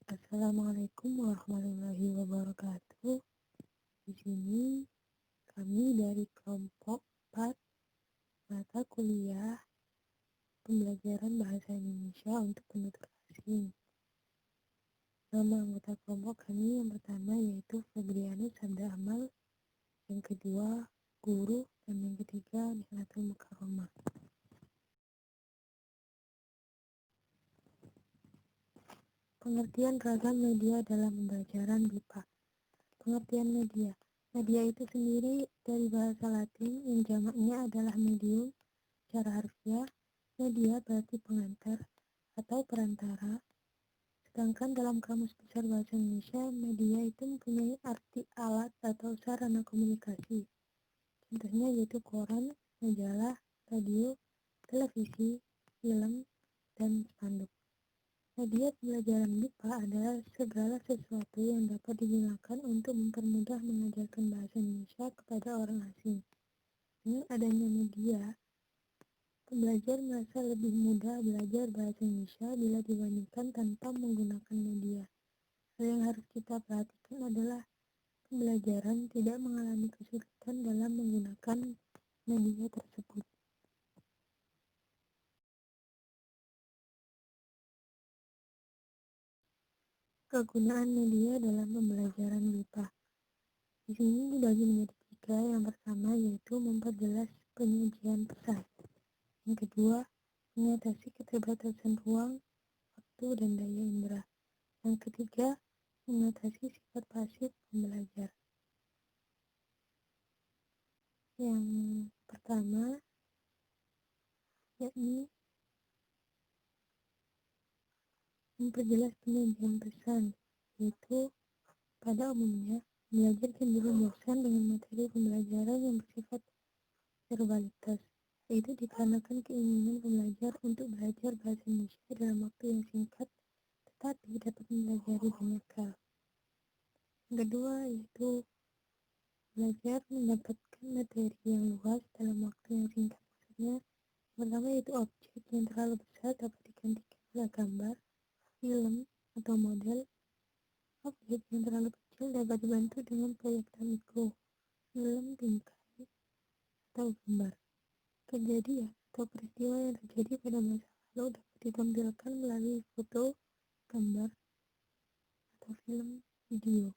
Assalamualaikum warahmatullahi wabarakatuh. Di sini kami dari kelompok 4 mata kuliah pembelajaran bahasa Indonesia untuk penutur asing. Nama anggota kelompok kami yang pertama yaitu Febrianus Sabda Amal, yang kedua guru, dan yang ketiga Nihlatul Mukarramah. Pengertian ragam media dalam pembelajaran BIPA. Pengertian media. Media itu sendiri dari bahasa Latin yang jamaknya adalah medium. Secara harfiah, media berarti pengantar atau perantara. Sedangkan dalam Kamus Besar Bahasa Indonesia, media itu mempunyai arti alat atau sarana komunikasi. Contohnya yaitu koran, majalah, radio, televisi, film, dan spanduk. Media pembelajaran BIPA adalah segala sesuatu yang dapat digunakan untuk mempermudah mengajarkan bahasa Indonesia kepada orang asing. Dengan adanya media, pembelajar merasa lebih mudah belajar bahasa Indonesia bila dibandingkan tanpa menggunakan media. Hal yang harus kita perhatikan adalah pembelajaran tidak mengalami kesulitan dalam menggunakan media tersebut. Kegunaan media dalam pembelajaran BIPA. Di sini dibagi menjadi 3. Yang pertama yaitu memperjelas penyajian pesan. Yang kedua, mengatasi keterbatasan ruang, waktu, dan daya indera. Yang ketiga, mengatasi sifat pasif pembelajar. Yang pertama, yakni memperjelas penyajian pesan, yaitu pada umumnya belajar cenderung bosan dengan materi pembelajaran yang bersifat verbalitas, yaitu dikarenakan keinginan pembelajar untuk belajar bahasa Indonesia dalam waktu yang singkat tetapi dapat mempelajari banyak hal. Yang kedua yaitu belajar mendapatkan materi yang luas dalam waktu yang singkat. Maksudnya, yang pertama yaitu objek yang terlalu besar dapat digantikan oleh gambar, film, atau model. Objek yang terlalu kecil dapat dibantu dengan proyektor mikro, film, bingkai, atau gambar. Kejadian atau peristiwa yang terjadi pada masa lalu dapat ditampilkan melalui foto, gambar, atau film, video.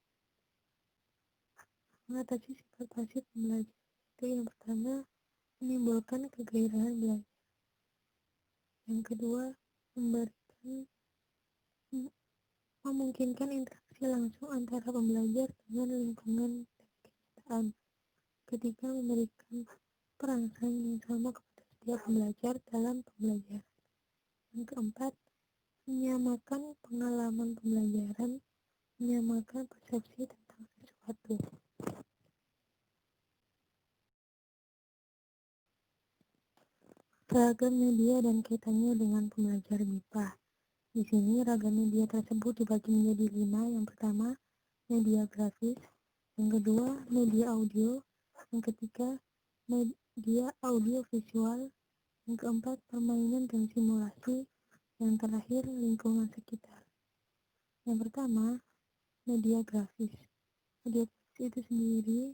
Mengatasi sifat pasif pembelajar itu yang pertama menimbulkan kegairahan belajar. Yang kedua, memungkinkan interaksi langsung antara pembelajar dengan lingkungan dan kenyataan. Ketiga, memberikan perangsang yang sama kepada setiap pembelajar dalam pembelajaran. Yang keempat, menyamakan pengalaman pembelajaran, menyamakan persepsi tentang sesuatu. Ragam media dan kaitannya dengan pembelajaran BIPA. Di sini ragam media tersebut dibagi menjadi 5. Yang pertama, media grafis. Yang kedua, media audio. Yang ketiga, media audio visual. Yang keempat, permainan dan simulasi. Yang terakhir, lingkungan sekitar. Yang pertama, media grafis. Media grafis itu sendiri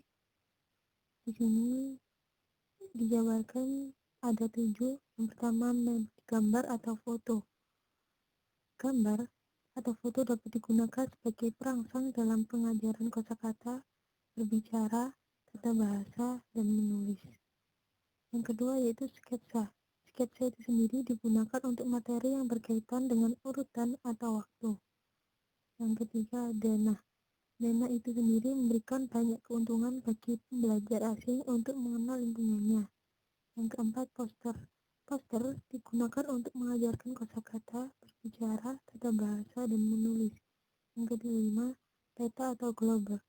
di sini dijabarkan ada 7. Yang pertama, gambar atau foto. Gambar atau foto dapat digunakan sebagai perangsang dalam pengajaran kosakata, berbicara, tata bahasa, dan menulis. Yang kedua yaitu sketsa. Sketsa itu sendiri digunakan untuk materi yang berkaitan dengan urutan atau waktu. Yang ketiga, denah. Denah itu sendiri memberikan banyak keuntungan bagi pembelajar asing untuk mengenal lingkungannya. Yang keempat, poster. Poster digunakan untuk mengajarkan kosakata, berbicara, tata bahasa, dan menulis. Yang kelima, peta atau globe.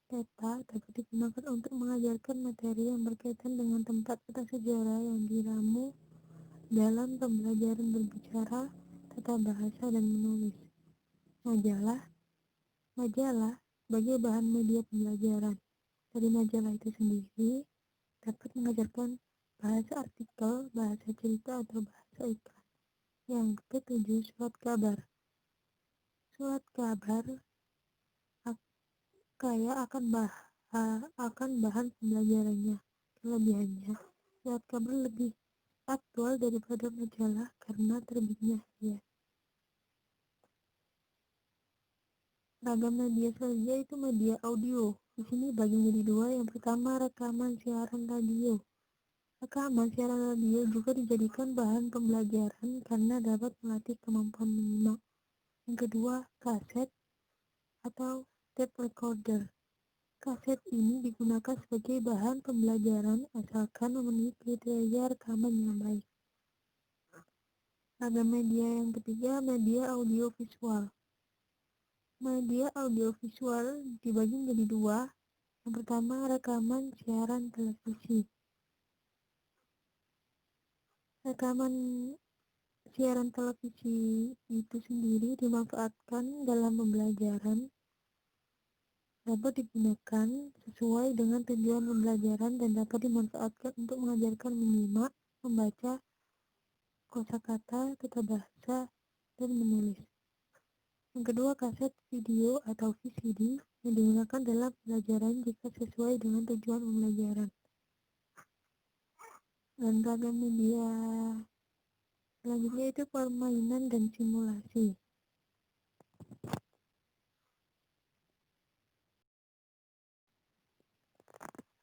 Peta dapat digunakan untuk mengajarkan materi yang berkaitan dengan tempat atau sejarah yang diramu dalam pembelajaran berbicara, tata bahasa, dan menulis. Majalah sebagai bahan media pembelajaran. Dari majalah itu sendiri dapat mengajarkan bahasa artikel, bahasa cerita, atau bahasa iklan. Yang ketujuh, surat kabar. Surat kabar kaya akan bahan pembelajarannya. Kelebihannya, surat kabar lebih aktual daripada majalah karena terbitnya ya. Ragam media selanjutnya itu media audio. Di sini bagi menjadi dua. Yang pertama, rekaman siaran radio. Rekaman siaran radio juga dijadikan bahan pembelajaran karena dapat melatih kemampuan menyimak. Yang kedua, kaset atau tape recorder. Kaset ini digunakan sebagai bahan pembelajaran asalkan memenuhi kriteria rekaman yang baik. Ragam media yang ketiga, media audiovisual. Media audiovisual dibagi menjadi dua. Yang pertama, rekaman siaran televisi. Rekaman siaran televisi itu sendiri dimanfaatkan dalam pembelajaran, dapat digunakan sesuai dengan tujuan pembelajaran dan dapat dimanfaatkan untuk mengajarkan menyimak, membaca, kosakata, tata bahasa, dan menulis. Yang kedua, kaset video atau VCD yang digunakan dalam pembelajaran jika sesuai dengan tujuan pembelajaran. Dan ragam media selanjutnya itu permainan dan simulasi.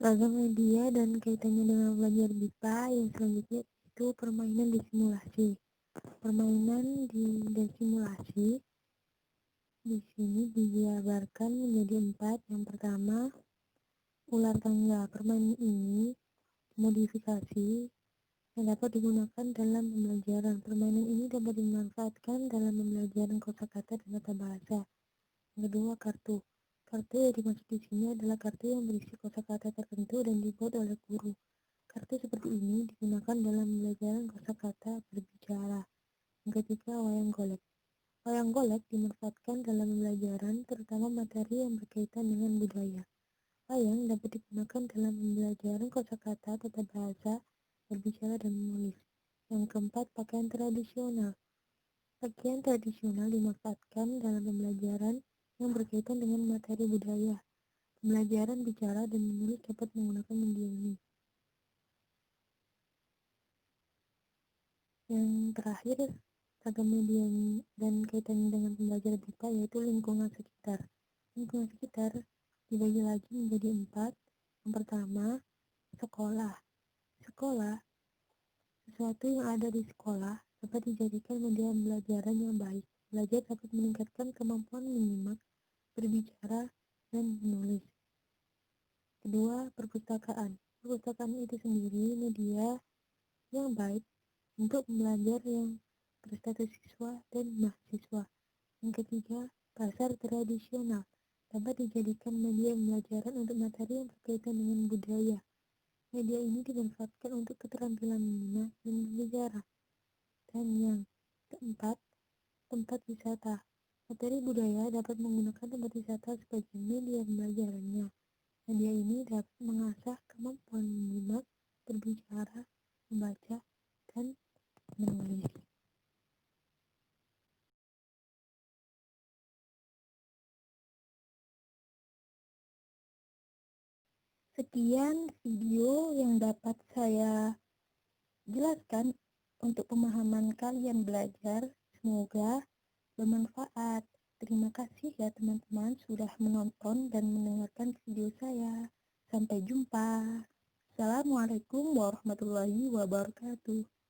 Ragam media dan kaitannya dengan belajar BIPA yang selanjutnya itu permainan di simulasi. Permainan dan simulasi di sini dijabarkan menjadi 4. Yang pertama, ular tangga. Permainan ini modifikasi yang dapat digunakan dalam pembelajaran. Permainan ini dapat dimanfaatkan dalam pembelajaran kosakata dan tata bahasa. Yang kedua, kartu. Kartu yang dimaksud di sini adalah kartu yang berisi kosakata tertentu dan dibuat oleh guru. Kartu seperti ini digunakan dalam pembelajaran kosakata berbicara. Yang ketiga, wayang golek. Wayang golek dimanfaatkan dalam pembelajaran, terutama materi yang berkaitan dengan budaya. Wayang dapat digunakan dalam pembelajaran kosakata, tata bahasa, berbicara, dan menulis. Yang keempat, pakaian tradisional. Pakaian tradisional dimanfaatkan dalam pembelajaran yang berkaitan dengan materi budaya. Pembelajaran bicara dan menulis dapat menggunakan media ini. Yang terakhir, ragam media dan kaitannya dengan pembelajaran BIPA yaitu lingkungan sekitar. Lingkungan sekitar dibagi lagi menjadi 4. Yang pertama, sekolah. Sekolah, sesuatu yang ada di sekolah dapat dijadikan media pembelajaran yang baik. Belajar dapat meningkatkan kemampuan menyimak, berbicara, dan menulis. Kedua, perpustakaan. Perpustakaan itu sendiri media yang baik untuk belajar yang berstatus siswa dan mahasiswa. Yang ketiga, pasar tradisional dapat dijadikan media pembelajaran untuk materi yang berkaitan dengan budaya. Media ini dimanfaatkan untuk keterampilan menyimak dan berbicara. Dan yang keempat, tempat wisata. Materi budaya dapat menggunakan tempat wisata sebagai media pembelajarannya. Media ini dapat mengasah kemampuan menyimak, berbicara, membaca, dan menulis. Sekian video yang dapat saya jelaskan untuk pemahaman kalian belajar. Semoga bermanfaat. Terima kasih ya teman-teman sudah menonton dan mendengarkan video saya. Sampai jumpa. Assalamualaikum warahmatullahi wabarakatuh.